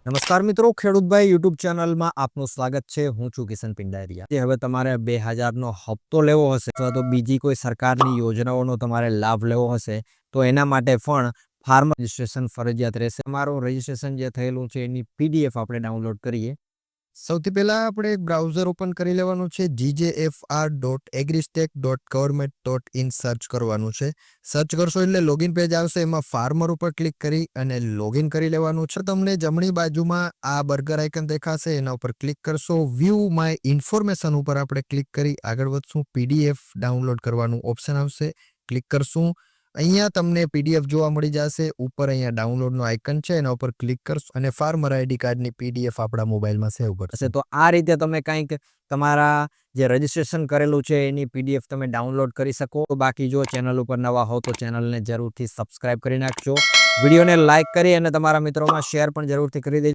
નમસ્કાર મિત્રો, ખેડૂતભાઈ યુટ્યુબ ચેનલમાં આપનું સ્વાગત છે. હું છું કિશન પિંડારિયા. જે હવે તમારે 2000નો હપ્તો લેવો હશે અથવા તો બીજી કોઈ સરકારની યોજનાઓનો તમારે લાભ લેવો હશે તો એના માટે પણ ફાર્મર રજિસ્ટ્રેશન ફરજિયાત રહેશે. તમારું રજિસ્ટ્રેશન જે થયેલું છે એની PDF આપણે ડાઉનલોડ કરીએ. સૌથી પહેલા આપણે એક બ્રાઉઝર ઓપન કરી લેવાનું છે. gjfr.agristech.government.in સર્ચ કરવાનું છે. સર્ચ કરશો એટલે લોગિન પેજ આવશે. એમાં ફાર્મર ઉપર ક્લિક કરી અને લોગિન કરી લેવાનું છે. તમને જમણી બાજુમાં આ બર્ગર આઇકન દેખાશે, એના ઉપર ક્લિક કરશો. વ્યૂ માય ઇન્ફોર્મેશન ઉપર આપણે ક્લિક કરી આગળ વધશું. PDF ડાઉનલોડ કરવાનું ઓપ્શન આવશે, ક્લિક કરશું. અહીંયા તમને PDF જોવા મળી જશે. ઉપર અહીંયા ડાઉનલોડનો આઇકન છે, એના ઉપર ક્લિક કરશો અને ફાર્મર આઈડી કાર્ડની PDF આપણા મોબાઈલમાં સેવ કરશે. તો આ રીતે તમે કંઈક તમારા જે રજિસ્ટ્રેશન કરેલું છે એની PDF તમે ડાઉનલોડ કરી શકો. બાકી જો ચેનલ ઉપર નવા હો તો ચેનલને જરૂરથી સબસ્ક્રાઇબ કરી નાખજો. વિડીયોને લાઇક કરી અને તમારા મિત્રોમાં શેર પણ જરૂરથી કરી દેજો.